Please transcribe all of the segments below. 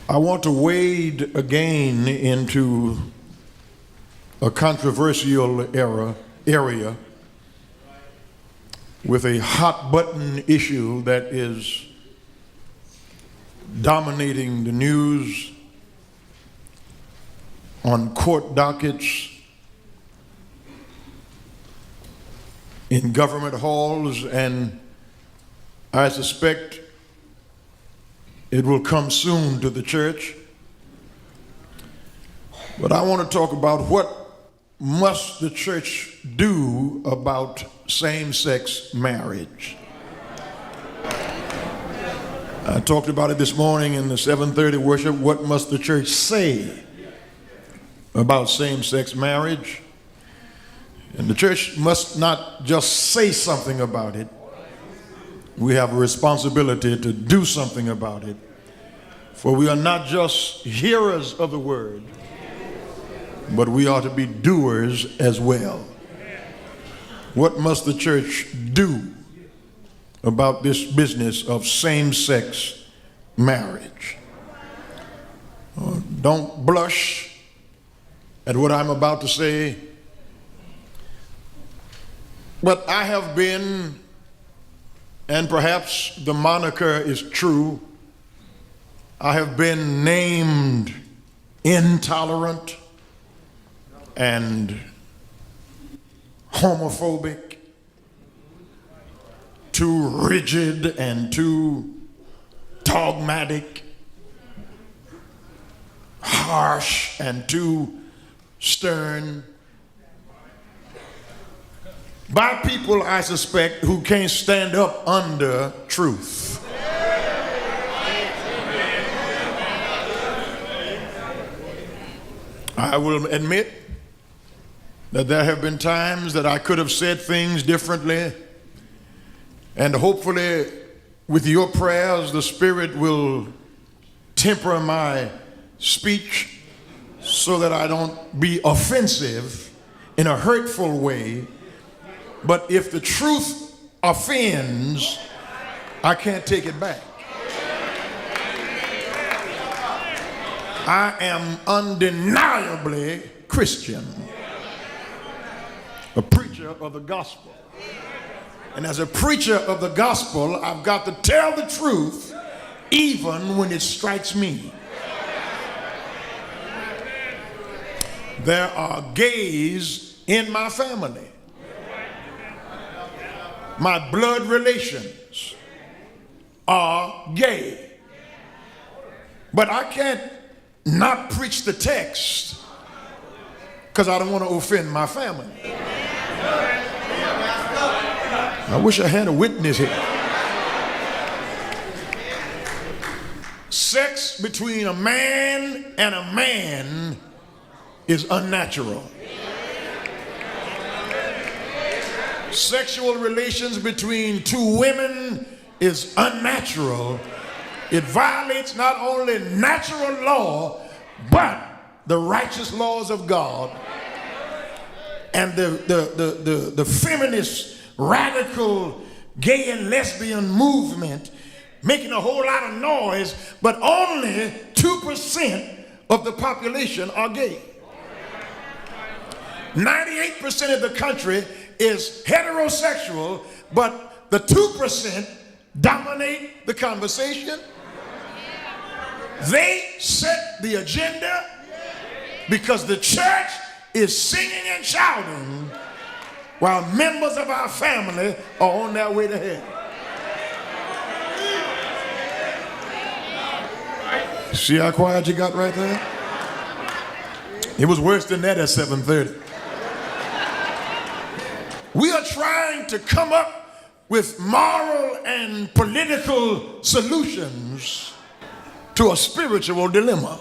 I want to wade again into a controversial area with a hot button issue that is dominating the news, on court dockets, in government halls, and I suspect it will come soon to the church. But I want to talk about what must the church do about same-sex marriage. I talked about it this morning in the 7:30 worship. What must the church say about same-sex marriage? And the church must not just say something about it. We have a responsibility to do something about it. For we are not just hearers of the word, but we are to be doers as well. What must the church do about this business of same-sex marriage? Don't blush at what I'm about to say, but I have been, and perhaps the moniker is true, I have been named intolerant and homophobic, too rigid and too dogmatic, harsh and too stern, by people, I suspect, who can't stand up under truth. I will admit that there have been times that I could have said things differently, and hopefully with your prayers the Spirit will temper my speech so that I don't be offensive in a hurtful way. But if the truth offends, I can't take it back. I am undeniably Christian, a preacher of the gospel. And as a preacher of the gospel, I've got to tell the truth even when it strikes me. There are gays in my family. My blood relations are gay. But I can't not preach the text because I don't want to offend my family. I wish I had a witness here. Sex between a man and a man is unnatural. Sexual relations between two women is unnatural. It violates not only natural law, but the righteous laws of God. And the feminist, radical, gay and lesbian movement making a whole lot of noise, but only 2% of the population are gay. 98% of the country is heterosexual, but the 2% dominate the conversation. They set the agenda because the church is singing and shouting while members of our family are on their way to hell. See how quiet you got right there? It was worse than that at 7:30. We are trying to come up with moral and political solutions to a spiritual dilemma.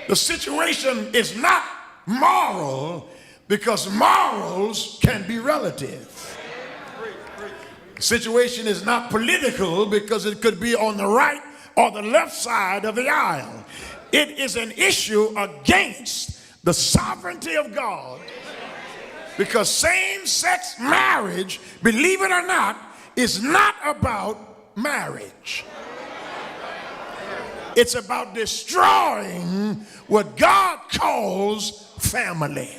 The situation is not moral because morals can be relative. The situation is not political because it could be on the right or the left side of the aisle. It is an issue against the sovereignty of God. Because same-sex marriage, believe it or not, is not about marriage. It's about destroying what God calls family.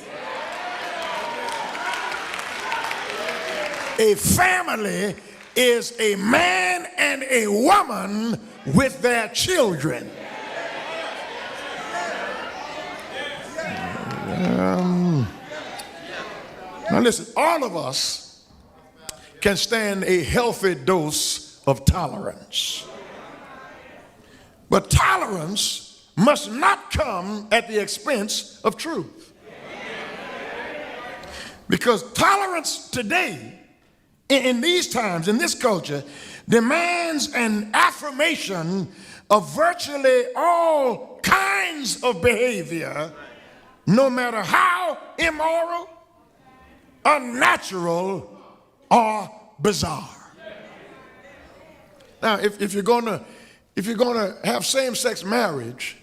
A family is a man and a woman with their children. Now listen, all of us can stand a healthy dose of tolerance. But tolerance must not come at the expense of truth. Because tolerance today, in these times, in this culture, demands an affirmation of virtually all kinds of behavior, no matter how immoral, unnatural, or bizarre. Now, if you're going to have same-sex marriage,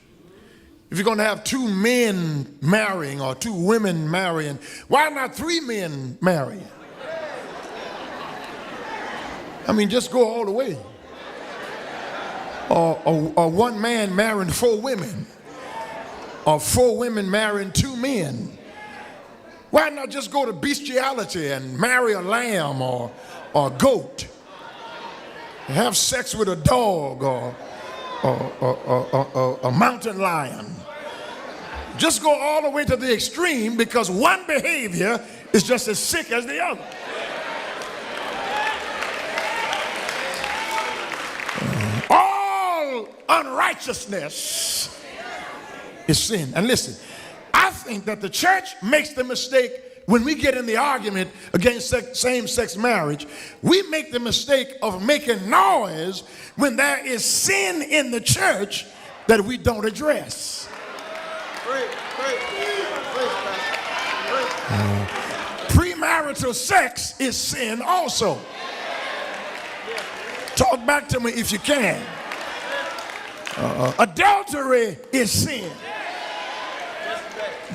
if you're going to have two men marrying or two women marrying, why not three men marrying? I mean, just go all the way. Or one man marrying four women, or four women marrying two men. Why not just go to bestiality and marry a lamb or a goat? Have sex with a dog or a mountain lion. Just go all the way to the extreme, because one behavior is just as sick as the other. All unrighteousness is sin. And listen, I think that the church makes the mistake when we get in the argument against same-sex marriage. We make the mistake of making noise when there is sin in the church that we don't address. Premarital sex is sin also. Talk back to me if you can. Adultery is sin.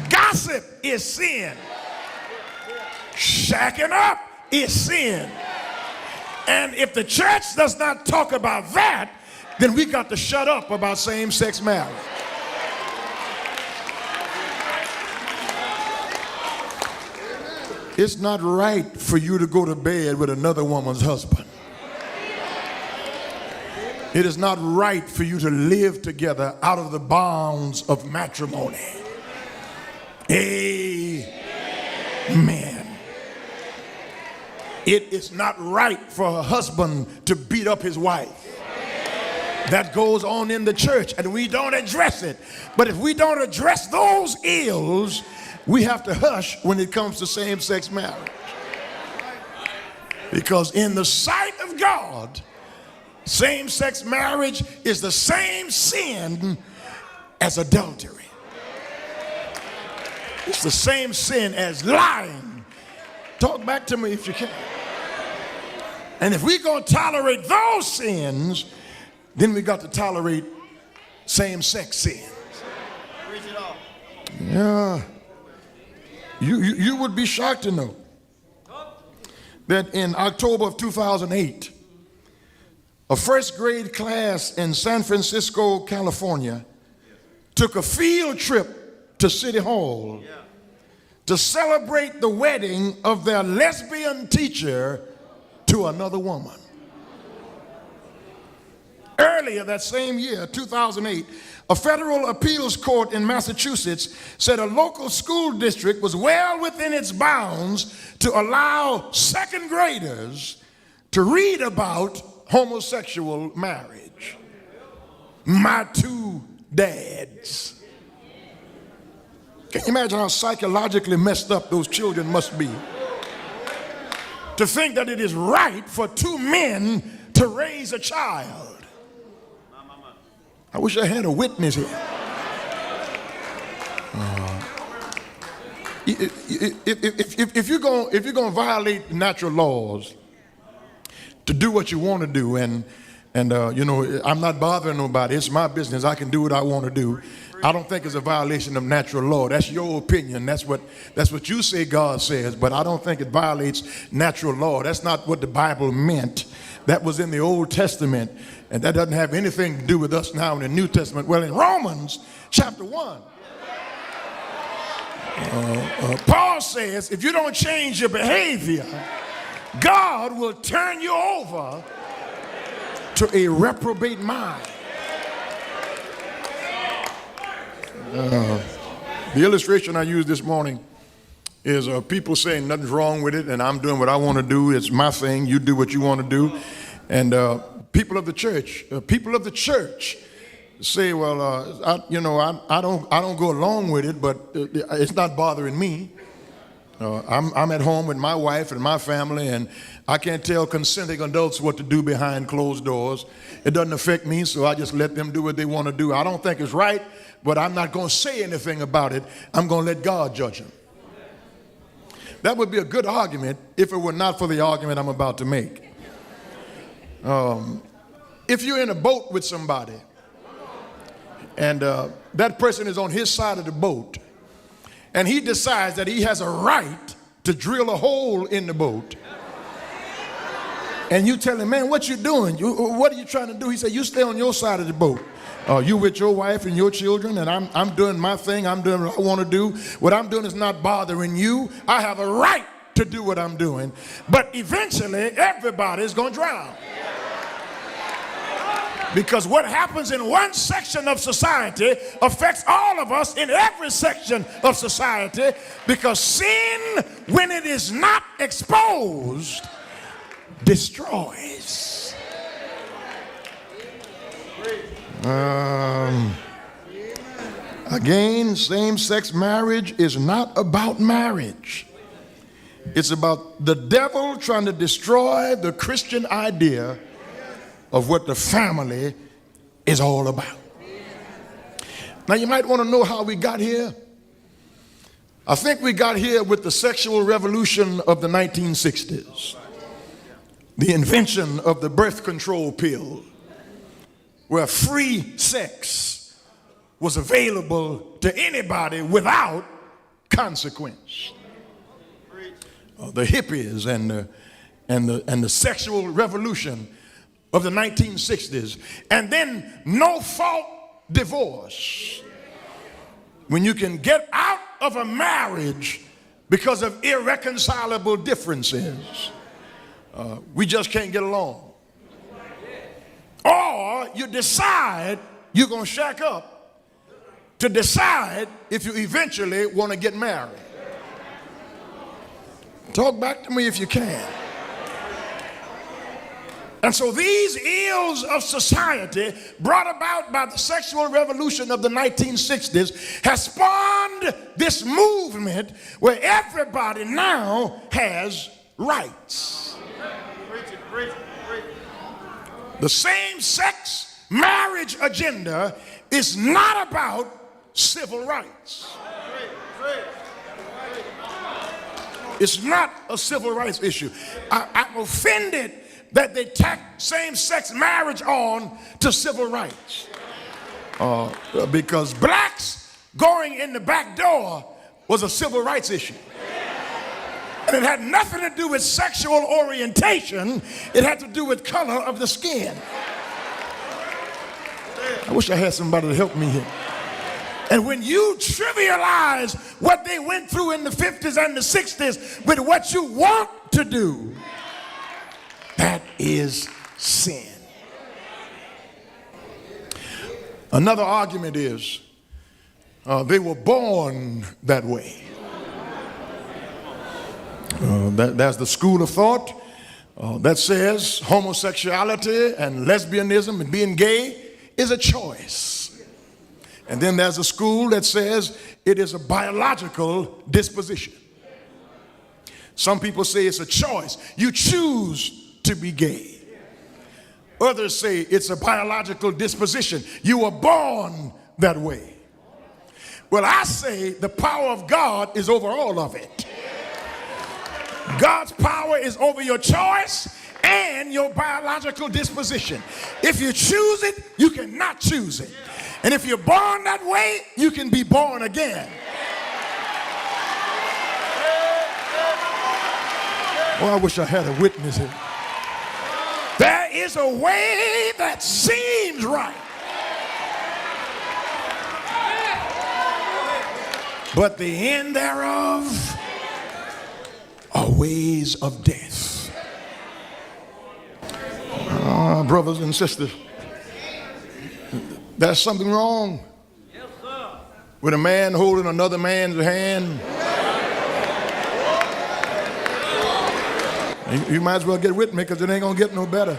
Gossip is sin. Shacking up is sin. And if the church does not talk about that, then we got to shut up about same-sex marriage. It's not right for you to go to bed with another woman's husband. It is not right for you to live together out of the bounds of matrimony. Amen. It is not right for a husband to beat up his wife. That goes on in the church, and we don't address it. But if we don't address those ills, we have to hush when it comes to same-sex marriage. Because in the sight of God, same-sex marriage is the same sin as adultery. It's the same sin as lying. Talk back to me if you can. And if we're going to tolerate those sins, then we got to tolerate same-sex sins. Yeah. You would be shocked to know that in October of 2008, a first grade class in San Francisco, California, took a field trip to City Hall to celebrate the wedding of their lesbian teacher to another woman. Earlier that same year, 2008, a federal appeals court in Massachusetts said a local school district was well within its bounds to allow second graders to read about homosexual marriage. My two dads. Can you imagine how psychologically messed up those children must be? To think that it is right for two men to raise a child. I wish I had a witness here. If you're going to violate natural laws to do what you want to do, and you know, I'm not bothering nobody. It's my business. I can do what I want to do. I don't think it's a violation of natural law. That's your opinion. That's what you say God says, but I don't think it violates natural law. That's not what the Bible meant That was in the Old Testament, and that doesn't have anything to do with us now in the New Testament. Well, in Romans chapter 1, Paul says, if you don't change your behavior, God will turn you over to a reprobate mind. The illustration I used this morning is people saying nothing's wrong with it, and I'm doing what I want to do. It's my thing. You do what you want to do. And people of the church say, well, I don't go along with it, but it's not bothering me. I'm at home with my wife and my family, and I can't tell consenting adults what to do behind closed doors. It doesn't affect me, so I just let them do what they want to do. I don't think it's right, but I'm not going to say anything about it. I'm going to let God judge them. That would be a good argument if it were not for the argument I'm about to make. If you're in a boat with somebody, and that person is on his side of the boat, and he decides that he has a right to drill a hole in the boat, and you tell him, man, what you doing? What are you trying to do? He said, you stay on your side of the boat. You with your wife and your children, and I'm doing my thing. I'm doing what I want to do. What I'm doing is not bothering you. I have a right to do what I'm doing. But eventually, everybody's going to drown. Because what happens in one section of society affects all of us in every section of society, because sin, when it is not exposed, destroys. Again, same-sex marriage is not about marriage. It's about the devil trying to destroy the Christian idea of what the family is all about. Now, you might want to know how we got here. I think we got here with the sexual revolution of the 1960s, the invention of the birth control pill, where free sex was available to anybody without consequence. The hippies and the sexual revolution of the 1960s, and then no-fault divorce. When you can get out of a marriage because of irreconcilable differences, we just can't get along. Or you decide you're going to shack up to decide if you eventually want to get married. Talk back to me if you can. And so these ills of society, brought about by the sexual revolution of the 1960s, has spawned this movement where everybody now has rights. The same-sex marriage agenda is not about civil rights. It's not a civil rights issue. I'm offended that they tack same-sex marriage on to civil rights. Because blacks going in the back door was a civil rights issue. And it had nothing to do with sexual orientation. It had to do with color of the skin. I wish I had somebody to help me here. And when you trivialize what they went through in the 50s and the 60s with what you want to do, that is sin. Another argument is they were born that way. That's the school of thought that says homosexuality and lesbianism and being gay is a choice. And then there's a school that says it is a biological disposition. Some people say it's a choice. You choose to be gay. Others say it's a biological disposition. You were born that way. Well, I say the power of God is over all of it. God's power is over your choice and your biological disposition. If you choose it, you cannot choose it. And if you're born that way, you can be born again. Oh, I wish I had a witness here. There is a way that seems right, but the end thereof are ways of death. Brothers and sisters, there's something wrong with a man holding another man's hand. You might as well get with me, because it ain't gonna get no better.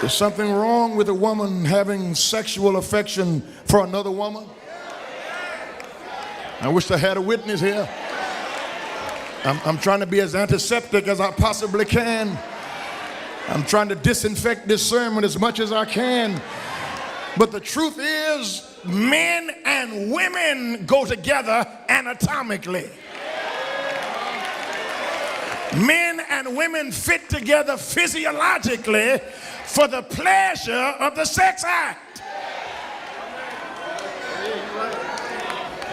There's something wrong with a woman having sexual affection for another woman. I wish I had a witness here. I'm trying to be as antiseptic as I possibly can. I'm trying to disinfect this sermon as much as I can. But the truth is, men and women go together anatomically. Men and women fit together physiologically for the pleasure of the sex act.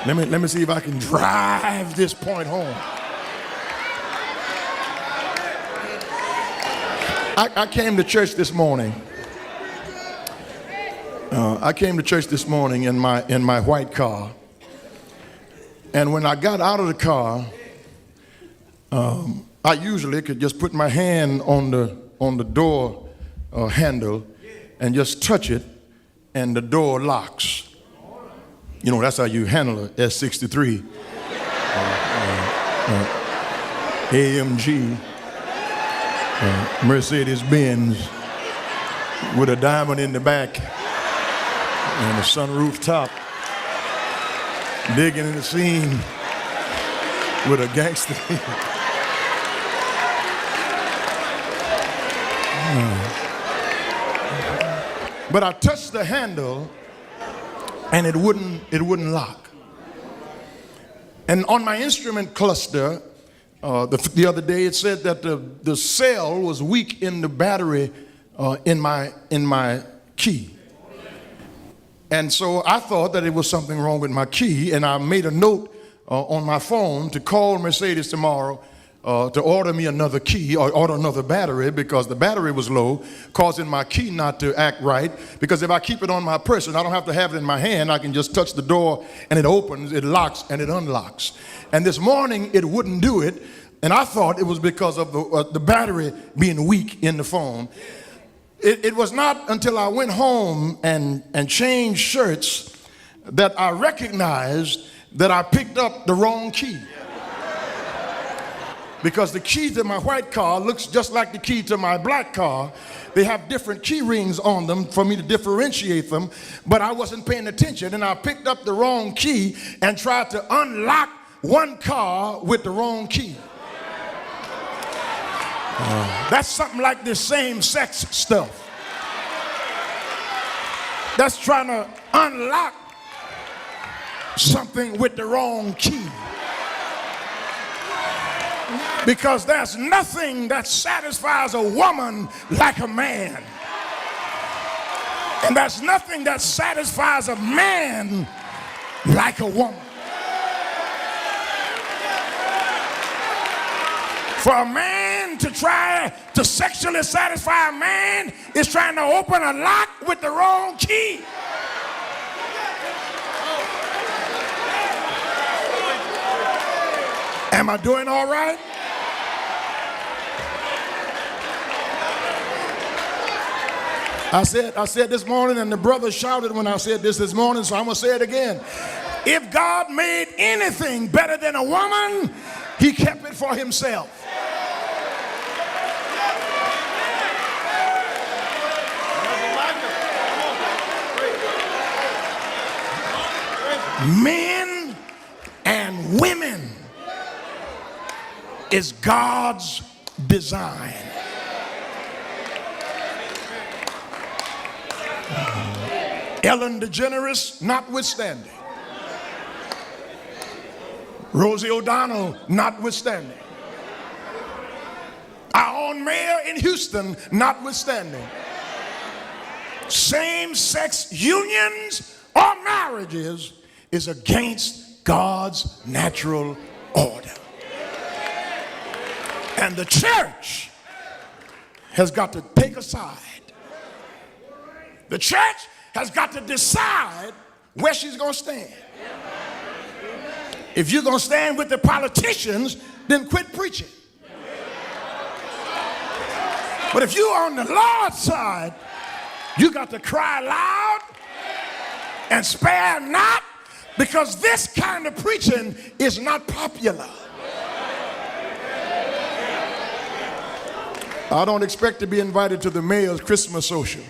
Let me see if I can drive this point home. I came to church this morning. I came to church this morning in my white car. And when I got out of the car, I usually could just put my hand on the door handle and just touch it, and the door locks. You know, that's how you handle a S63 AMG Mercedes-Benz with a diamond in the back and a sunroof top, digging in the scene with a gangster. But I touched the handle and it wouldn't lock. And on my instrument cluster, the other day, it said that the cell was weak in the battery in my key. And so I thought that it was something wrong with my key, and I made a note on my phone to call Mercedes tomorrow to order me another key or order another battery, because the battery was low, causing my key not to act right. Because if I keep it on my person, I don't have to have it in my hand. I can just touch the door and it opens, it locks, and it unlocks. And this morning it wouldn't do it, and I thought it was because of the battery being weak in the phone. It was not until I went home and changed shirts that I recognized that I picked up the wrong key. Because the key to my white car looks just like the key to my black car. They have different key rings on them for me to differentiate them, but I wasn't paying attention, and I picked up the wrong key and tried to unlock one car with the wrong key. That's something like this same-sex stuff. That's trying to unlock something with the wrong key. Because there's nothing that satisfies a woman like a man. And there's nothing that satisfies a man like a woman. For a man to try to sexually satisfy a man is trying to open a lock with the wrong key. Am I doing all right? I said this morning, and the brother shouted when I said this morning, so I'm going to say it again. If God made anything better than a woman, he kept it for himself. Men and women is God's design. Ellen DeGeneres notwithstanding, Rosie O'Donnell notwithstanding, our own mayor in Houston notwithstanding, same-sex unions or marriages is against God's natural order. And the church has got to take a side. The church has got to decide where she's going to stand. If you're going to stand with the politicians, then quit preaching. But if you're on the Lord's side, you got to cry loud and spare not, because this kind of preaching is not popular. I don't expect to be invited to the mayor's Christmas social.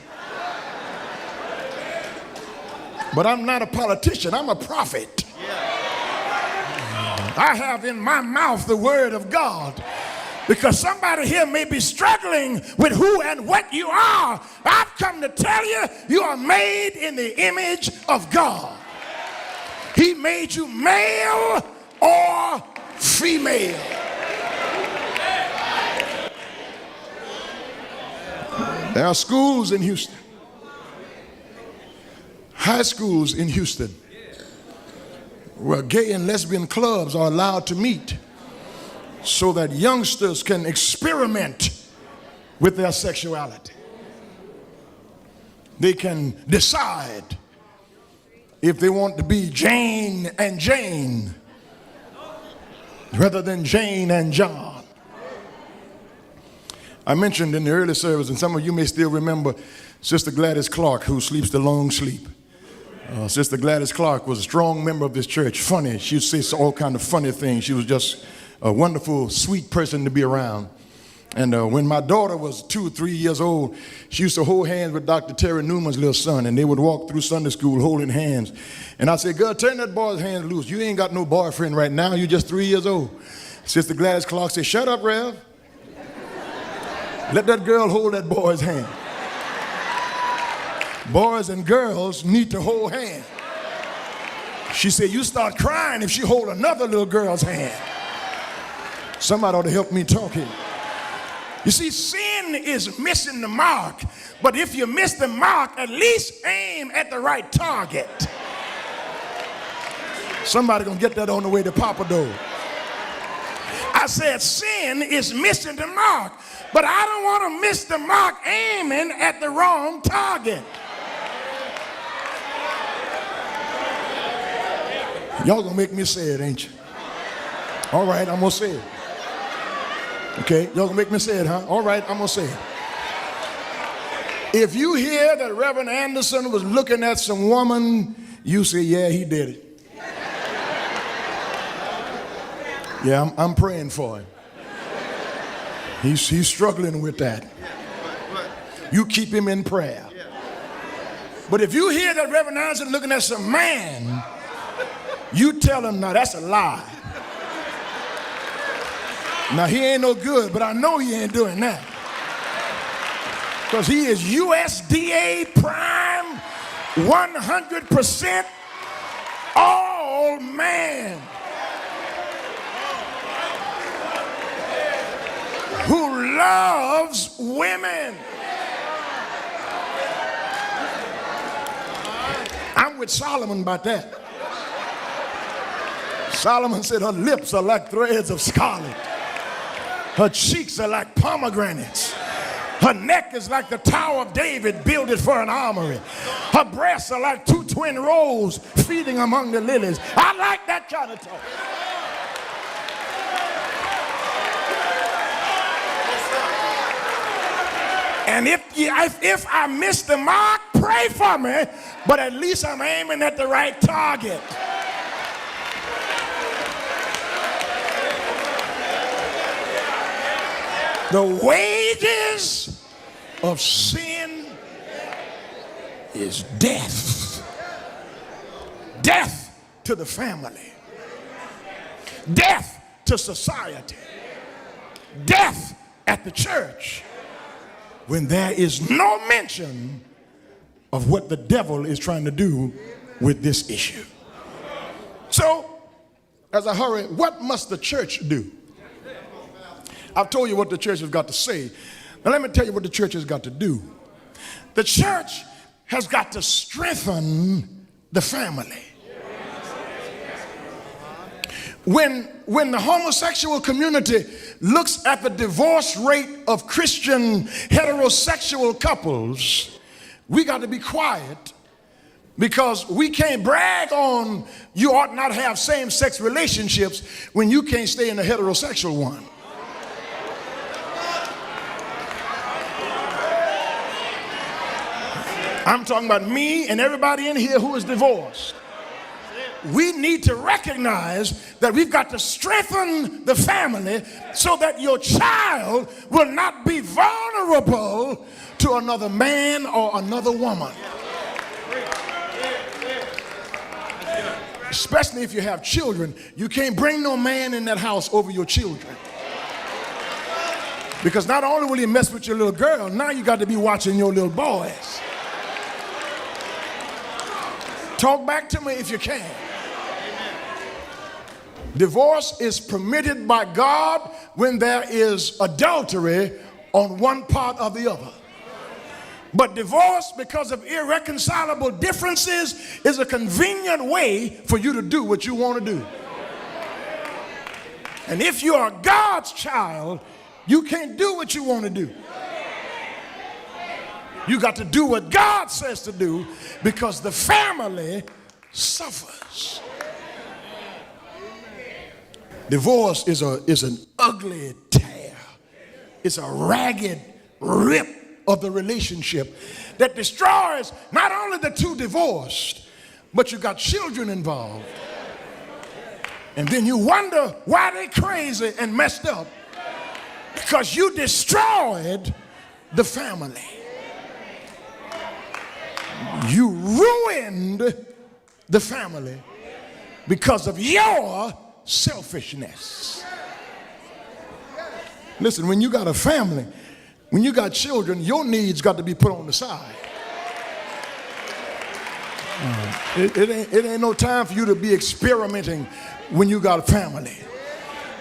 But I'm not a politician, I'm a prophet. I have in my mouth the word of God. Because somebody here may be struggling with who and what you are. I've come to tell you, you are made in the image of God. He made you male or female. There are schools in Houston, high schools in Houston, where gay and lesbian clubs are allowed to meet so that youngsters can experiment with their sexuality. They can decide if they want to be Jane and Jane rather than Jane and John. I mentioned in the early service, and some of you may still remember Sister Gladys Clark, who sleeps the long sleep. Sister Gladys Clark was a strong member of this church. Funny, she would say all kind of funny things. She was just a wonderful, sweet person to be around. And when my daughter was 2 or 3 years old, she used to hold hands with Dr. Terry Newman's little son, and they would walk through Sunday school holding hands. And I said, girl, turn that boy's hands loose. You ain't got no boyfriend right now. You're just 3 years old. Sister Gladys Clark said, shut up, Rev. Let that girl hold that boy's hand. Boys and girls need to hold hands. She said, you start crying if she hold another little girl's hand. Somebody ought to help me talk here. You see, sin is missing the mark. But if you miss the mark, at least aim at the right target. Somebody gonna get that on the way to Papa Doe. I said sin is missing the mark. But I don't want to miss the mark aiming at the wrong target. Y'all gonna make me say it, ain't you? All right, I'm gonna say it. Okay, y'all gonna make me say it, huh? All right, I'm gonna say it. If you hear that Reverend Anderson was looking at some woman, you say, yeah, he did it. Yeah, I'm praying for him. He's struggling with that. You keep him in prayer. But if you hear that Reverend Anderson looking at some man, you tell him, now that's a lie. Now, he ain't no good, but I know he ain't doing that. Because he is USDA prime, 100% all man. Who loves women. I'm with Solomon about that. Solomon said her lips are like threads of scarlet. Her cheeks are like pomegranates. Her neck is like the Tower of David builded for an armory. Her breasts are like 2 twin roes feeding among the lilies. I like that kind of talk. And if I miss the mark, pray for me, but at least I'm aiming at the right target. The wages of sin is death. Death to the family. Death to society. Death at the church. When there is no mention of what the devil is trying to do with this issue. So, as I hurry, what must the church do? I've told you what the church has got to say. Now let me tell you what the church has got to do. The church has got to strengthen the family. when the homosexual community looks at the divorce rate of Christian heterosexual couples, we got to be quiet, because we can't brag on you ought not have same-sex relationships when you can't stay in a heterosexual one. I'm talking about me and everybody in here who is divorced. We need to recognize that we've got to strengthen the family so that your child will not be vulnerable to another man or another woman. Especially if you have children, you can't bring no man in that house over your children. Because not only will he mess with your little girl, now you got to be watching your little boys. Talk back to me if you can. Divorce is permitted by God when there is adultery on one part or the other. But divorce, because of irreconcilable differences, is a convenient way for you to do what you want to do. And if you are God's child, you can't do what you want to do. You got to do what God says to do, because the family suffers. Divorce is an ugly tear. It's a ragged rip of the relationship that destroys not only the two divorced, but you got children involved. And then you wonder why they crazy and messed up, because you destroyed the family. You ruined the family because of your selfishness. Listen, when you got a family, when you got children, your needs got to be put on the side. It ain't no time for you to be experimenting when you got a family.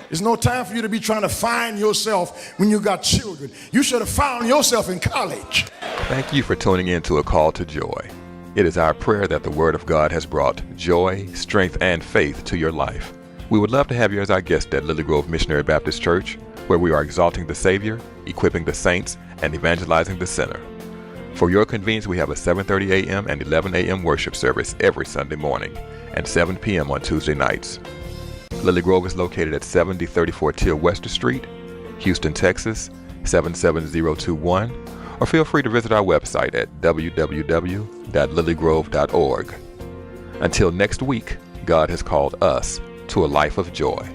There's no time for you to be trying to find yourself when you got children. You should have found yourself in college. Thank you for tuning in to A Call to Joy. It is our prayer that the Word of God has brought joy, strength, and faith to your life. We would love to have you as our guest at Lily Grove Missionary Baptist Church, where we are exalting the Savior, equipping the saints, and evangelizing the sinner. For your convenience, we have a 7:30 a.m. and 11 a.m. worship service every Sunday morning and 7 p.m. on Tuesday nights. Lily Grove is located at 7034 Till Wester Street, Houston, Texas, 77021, or feel free to visit our website at www.lilygrove.org. Until next week, God has called us to a life of joy.